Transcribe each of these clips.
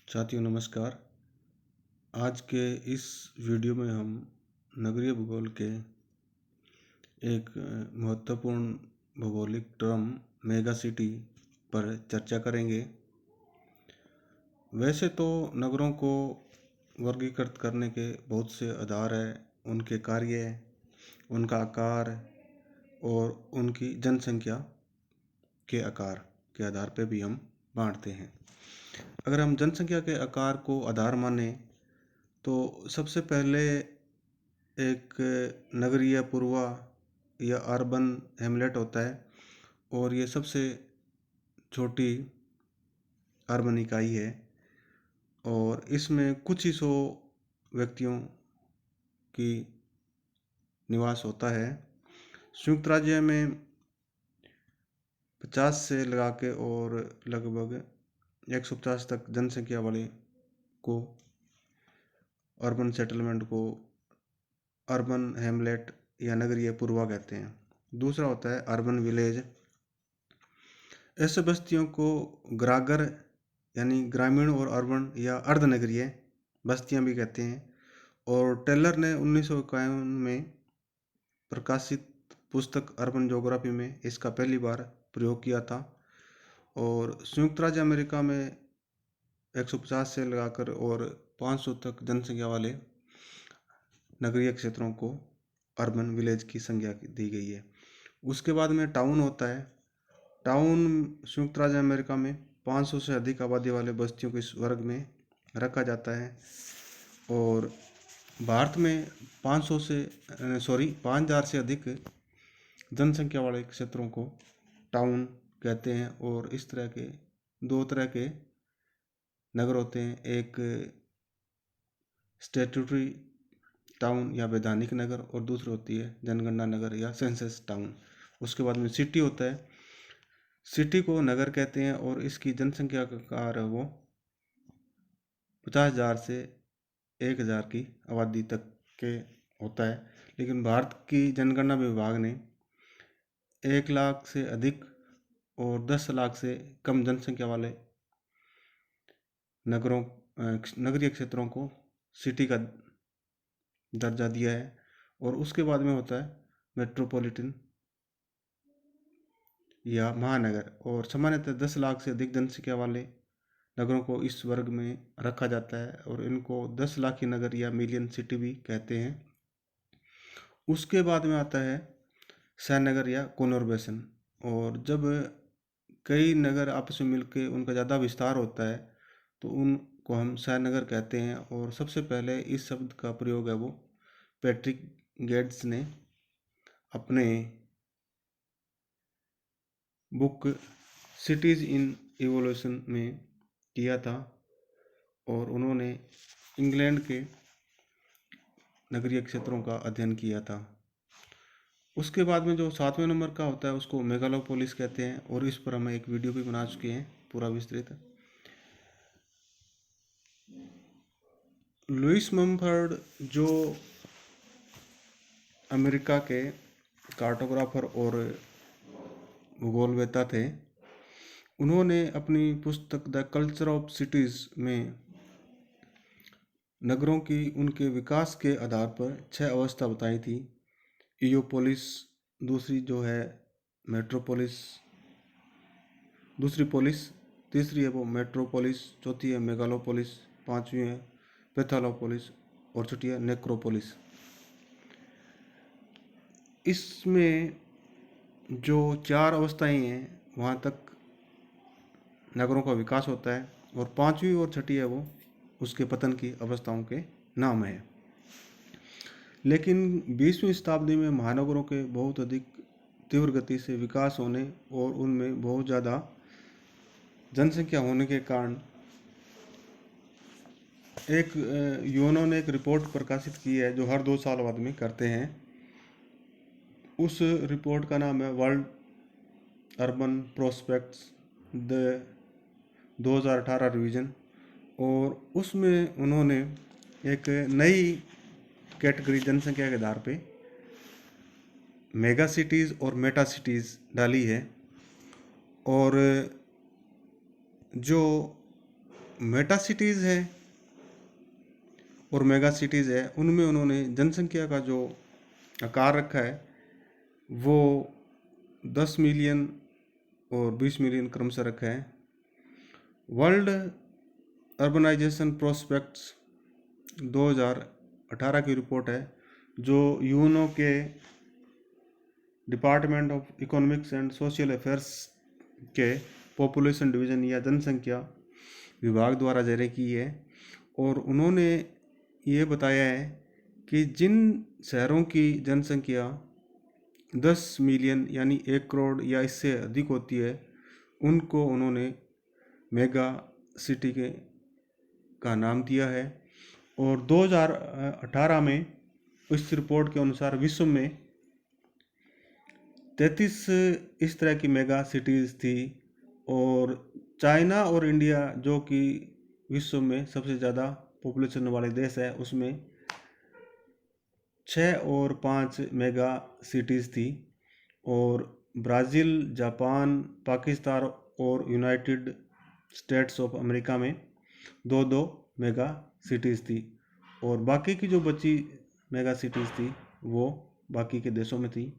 साथियों नमस्कार। आज के इस वीडियो में हम नगरीय भूगोल के एक महत्वपूर्ण भौगोलिक टर्म मेगा सिटी पर चर्चा करेंगे। वैसे तो नगरों को वर्गीकृत करने के बहुत से आधार हैं, उनके कार्य, उनका आकार और उनकी जनसंख्या के आकार के आधार पर भी हम बांटते हैं। अगर हम जनसंख्या के आकार को आधार माने तो सबसे पहले एक नगरीय पूर्वा या अर्बन हेमलेट होता है और ये सबसे छोटी अर्बन इकाई है और इसमें कुछ ही सौ व्यक्तियों की निवास होता है। संयुक्त राज्य में 50 से लगा के और लगभग 150 तक जनसंख्या वाले को अर्बन सेटलमेंट को अर्बन हेमलेट या नगरीय पूर्वा कहते हैं। दूसरा होता है अर्बन विलेज। ऐसे बस्तियों को ग्रागर यानी ग्रामीण और अर्बन या अर्धनगरीय बस्तियां भी कहते हैं। और टेलर ने 1951 में प्रकाशित पुस्तक अर्बन ज्योग्राफी में इसका पहली बार प्रयोग किया था। और संयुक्त राज्य अमेरिका में 150 से लगाकर और 500 तक जनसंख्या वाले नगरीय क्षेत्रों को अर्बन विलेज की संज्ञा दी गई है। उसके बाद में टाउन होता है। टाउन संयुक्त राज्य अमेरिका में 500 से अधिक आबादी वाले बस्तियों के इस वर्ग में रखा जाता है। और भारत में 5000 से अधिक जनसंख्या वाले क्षेत्रों को टाउन कहते हैं। और इस तरह के दो तरह के नगर होते हैं, एक स्टैट्यूटरी टाउन या वैधानिक नगर और दूसरी होती है जनगणना नगर या सेंसस टाउन। उसके बाद में सिटी होता है। सिटी को नगर कहते हैं और इसकी जनसंख्या का आकार वो 50,000 से 1,000 की आबादी तक के होता है। लेकिन भारत की जनगणना विभाग ने 1 लाख से अधिक और 10 लाख से कम जनसंख्या वाले नगरीय क्षेत्रों को सिटी का दर्जा दिया है। और उसके बाद में होता है मेट्रोपॉलिटन या महानगर। और सामान्यतः 10 लाख से अधिक जनसंख्या वाले नगरों को इस वर्ग में रखा जाता है और इनको 10 लाखी नगर या मिलियन सिटी भी कहते हैं। उसके बाद में आता है शहर नगर या कोनोर्बेशन। और जब कई नगर आपस में मिलकर उनका ज़्यादा विस्तार होता है तो उनको हम शहर नगर कहते हैं। और सबसे पहले इस शब्द का प्रयोग है वो पैट्रिक गेट्स ने अपने बुक सिटीज़ इन इवोल्यूशन में किया था। और उन्होंने इंग्लैंड के नगरीय क्षेत्रों का अध्ययन किया था। उसके बाद में जो 7वें नंबर का होता है उसको मेगालोपोलिस कहते हैं और इस पर हम एक वीडियो भी बना चुके हैं पूरा विस्तृत। लुइस मम्फर्ड जो अमेरिका के कार्टोग्राफर और भूगोलवेत्ता थे, उन्होंने अपनी पुस्तक द कल्चर ऑफ सिटीज़ में नगरों की उनके विकास के आधार पर 6 अवस्था बताई थी। इयोपोलिस, दूसरी जो है मेट्रोपोलिस, दूसरी पोलिस, तीसरी है वो मेट्रोपोलिस, चौथी है मेगालोपोलिस, पांचवी है पेथालोपोलिस और छठी है नेक्रोपोलिस। इसमें जो 4 अवस्थाएं हैं वहाँ तक नगरों का विकास होता है और पांचवी और छठी है वो उसके पतन की अवस्थाओं के नाम है। लेकिन 20वीं शताब्दी में महानगरों के बहुत अधिक तीव्र गति से विकास होने और उनमें बहुत ज़्यादा जनसंख्या होने के कारण एक यूएनओ ने एक रिपोर्ट प्रकाशित की है जो हर 2 साल बाद में करते हैं। उस रिपोर्ट का नाम है world urban prospects the 2018 revision. और उसमें उन्होंने एक नई कैटेगरी जनसंख्या के आधार पे मेगा सिटीज़ और मेटा सिटीज़ डाली है। और जो मेटा सिटीज़ है और मेगा सिटीज़ है, उनमें उन्होंने जनसंख्या का जो आकार रखा है वो 10 मिलियन और 20 मिलियन क्रमशः रखा है। वर्ल्ड अर्बनाइजेशन प्रोस्पेक्ट्स 2018 की रिपोर्ट है, जो यूएनओ के department of economics and social affairs के पॉपुलेशन डिवीज़न या जनसंख्या विभाग द्वारा जारी की है। और उन्होंने ये बताया है कि जिन शहरों की जनसंख्या 10 मिलियन यानी 1 करोड़ या इससे अधिक होती है, उनको उन्होंने मेगा सिटी का नाम दिया है। और 2018 में इस रिपोर्ट के अनुसार विश्व में 33 इस तरह की मेगा सिटीज़ थी। और चाइना और इंडिया, जो कि विश्व में सबसे ज़्यादा पॉपुलेशन वाले देश है, उसमें 6 और 5 मेगा सिटीज़ थी। और ब्राज़ील, जापान, पाकिस्तान और यूनाइटेड स्टेट्स ऑफ अमेरिका में 2-2 मेगा सिटीज़ थी। और बाकी की जो बची मेगा सिटीज़ थी वो बाकी के देशों में थी।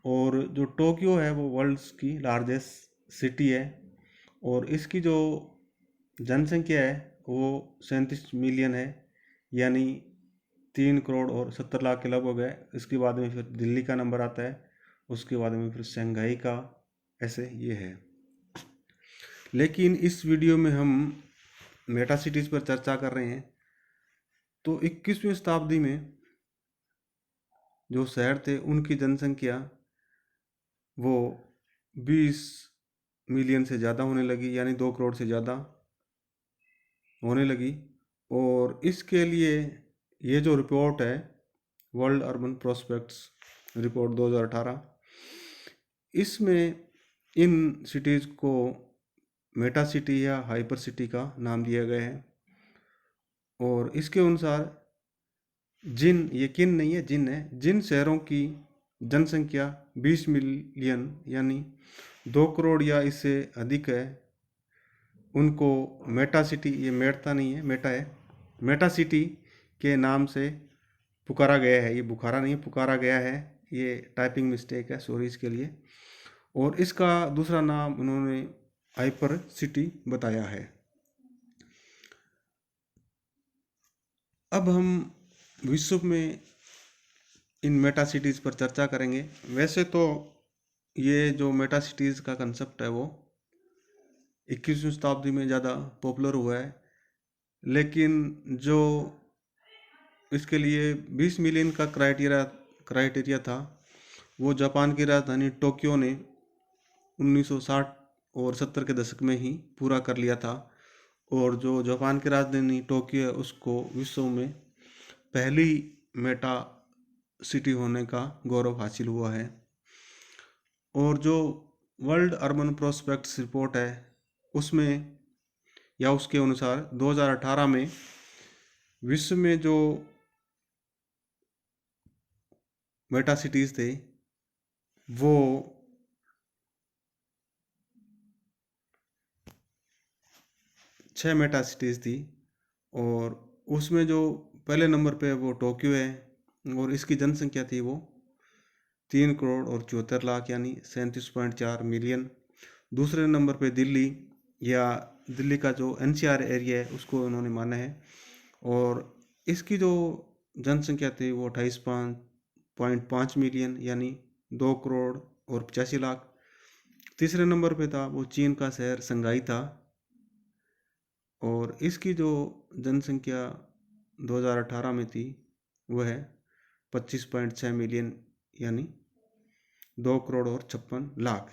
और जो टोक्यो है वो वर्ल्ड्स की लार्जेस्ट सिटी है और इसकी जो जनसंख्या है वो 37 मिलियन है, यानी 3 करोड़ और 70 लाख के लगभग है। इसके बाद में फिर दिल्ली का नंबर आता है, उसके बाद में फिर शंघाई का, ऐसे ये है। लेकिन इस वीडियो में हम मेटा सिटीज़ पर चर्चा कर रहे हैं। तो 21वीं शताब्दी में जो शहर थे उनकी जनसंख्या वो 20 मिलियन से ज़्यादा होने लगी, यानी 2 करोड़ से ज़्यादा होने लगी। और इसके लिए ये जो रिपोर्ट है, वर्ल्ड अर्बन प्रोस्पेक्ट्स रिपोर्ट 2018, इसमें इन सिटीज़ को मेटा सिटी या हाइपर सिटी का नाम दिया गया है। और इसके अनुसार ये किन नहीं है, जिन है, जिन शहरों की जनसंख्या 20 मिलियन यानी 2 करोड़ या इससे अधिक है, उनको मेटा सिटी, ये मेटा नहीं है, मेटा है, मेटा सिटी के नाम से पुकारा गया है। ये बुखारा नहीं है, पुकारा गया है। ये टाइपिंग मिस्टेक है, सॉरी इसके लिए। और इसका दूसरा नाम उन्होंने हाइपर सिटी बताया है। अब हम विश्व में इन मेटा सिटीज़ पर चर्चा करेंगे। वैसे तो ये जो मेटा सिटीज़ का कंसेप्ट है वो 21वीं शताब्दी में ज़्यादा पॉपुलर हुआ है, लेकिन जो इसके लिए 20 मिलियन का क्राइटेरिया था वो जापान की राजधानी टोक्यो ने 1960 और 70 के दशक में ही पूरा कर लिया था। और जो जापान की राजधानी टोक्यो है उसको विश्व में पहली मेटा सिटी होने का गौरव हासिल हुआ है। और जो वर्ल्ड अर्बन प्रोस्पेक्ट्स रिपोर्ट है उसमें या उसके अनुसार 2018 में विश्व में जो मेटा सिटीज़ थे वो 6 मेटा सिटीज़ थी। और उसमें जो पहले नंबर पे वो टोक्यो है और इसकी जनसंख्या थी वो 3 करोड़ और 74 लाख यानी 37.4 मिलियन। दूसरे नंबर पे दिल्ली, या दिल्ली का जो एनसीआर एरिया है उसको उन्होंने माना है और इसकी जो जनसंख्या थी वो 28.5 मिलियन यानी 2 करोड़ और 85 लाख। तीसरे नंबर पे था वो चीन का शहर शंघाई था और इसकी जो जनसंख्या 2018 में थी वह है 25.6 मिलियन यानी 2 करोड़ और 56 लाख।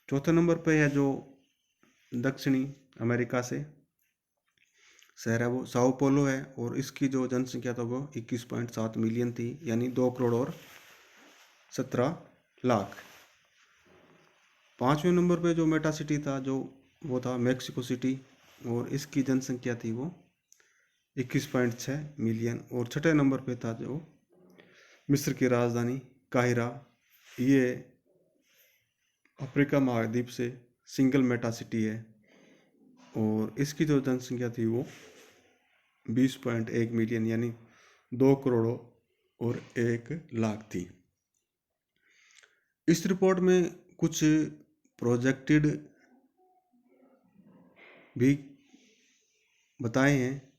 चौथे नंबर पे है जो दक्षिणी अमेरिका से शहर है वो साओ पोलो है और इसकी जो जनसंख्या था वो 21.7 मिलियन थी यानी 2 करोड़ और 17 लाख। पाँचवें नंबर पे जो मेटा सिटी था जो वो था मेक्सिको सिटी और इसकी जनसंख्या थी वो 21.6 मिलियन। और छठे नंबर पे था जो मिस्र की राजधानी काहिरा। ये अफ्रीका महाद्वीप से सिंगल मेटा सिटी है और इसकी जो जनसंख्या थी वो 20.1 मिलियन यानी 2 करोड़ और 1 लाख थी। इस रिपोर्ट में कुछ प्रोजेक्टेड भी बताए हैं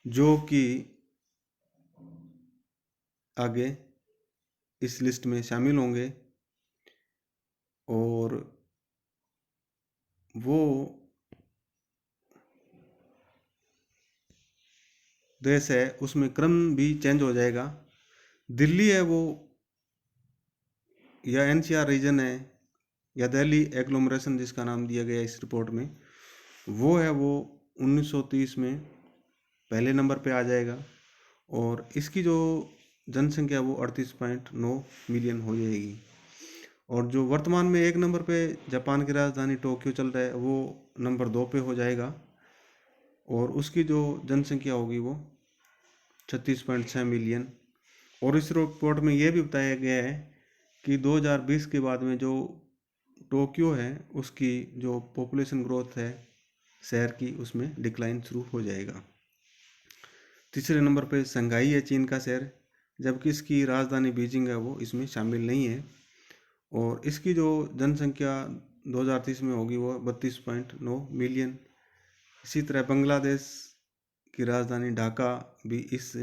जो कि आगे इस लिस्ट में शामिल होंगे, और वो देश है उसमें क्रम भी चेंज हो जाएगा। दिल्ली है वो, या एनसीआर रीजन है, या दिल्ली एग्लोमरेशन जिसका नाम दिया गया इस रिपोर्ट में, वो है वो 1930 में पहले नंबर पे आ जाएगा, और इसकी जो जनसंख्या वो 38.9 मिलियन हो जाएगी। और जो वर्तमान में 1 नंबर पे जापान की राजधानी टोक्यो चल रहा है वो नंबर 2 पे हो जाएगा, और उसकी जो जनसंख्या होगी वो 36.6 मिलियन। और इस रिपोर्ट में ये भी बताया गया है कि 2020 के बाद में जो टोक्यो है उसकी जो पॉपुलेशन ग्रोथ है शहर की, उसमें डिक्लाइन शुरू हो जाएगा। तीसरे नंबर पे शंघाई है चीन का शहर, जबकि इसकी राजधानी बीजिंग है वो इसमें शामिल नहीं है, और इसकी जो जनसंख्या 2030 में होगी वो 32.9 मिलियन। इसी तरह बांग्लादेश की राजधानी ढाका भी इस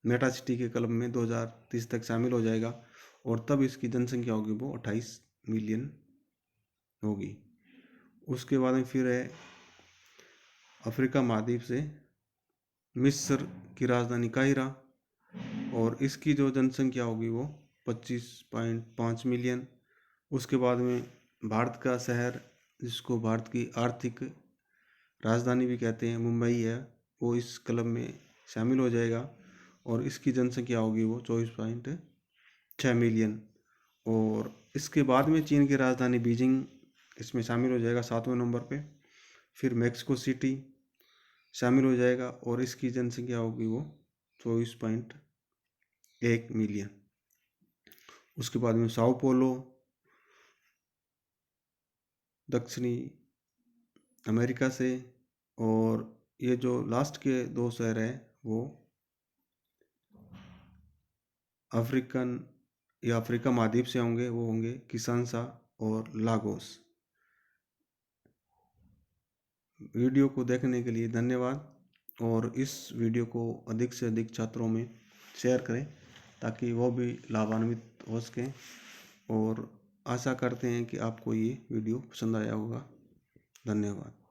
मेटा सिटी के क्लब में 2030 तक शामिल हो जाएगा, और तब इसकी जनसंख्या होगी वो 28 मिलियन होगी। उसके बाद में फिर है अफ्रीका महाद्वीप से मिस्र की राजधानी काहिरा, और इसकी जो जनसंख्या होगी वो 25.5 मिलियन। उसके बाद में भारत का शहर जिसको भारत की आर्थिक राजधानी भी कहते हैं मुंबई है, वो इस क्लब में शामिल हो जाएगा, और इसकी जनसंख्या होगी वो 24.6 मिलियन। और इसके बाद में चीन की राजधानी बीजिंग इसमें शामिल हो जाएगा 7वें नंबर पे। फिर मैक्सिको सिटी शामिल हो जाएगा, और इसकी जनसंख्या होगी वो 24.1 मिलियन। उसके बाद में साओ पोलो दक्षिणी अमेरिका से, और ये जो लास्ट के 2 शहर हैं वो अफ्रीकन या अफ्रीका महाद्वीप से होंगे, वो होंगे किसानसा और लागोस। वीडियो को देखने के लिए धन्यवाद, और इस वीडियो को अधिक से अधिक छात्रों में शेयर करें ताकि वो भी लाभान्वित हो सकें, और आशा करते हैं कि आपको ये वीडियो पसंद आया होगा। धन्यवाद।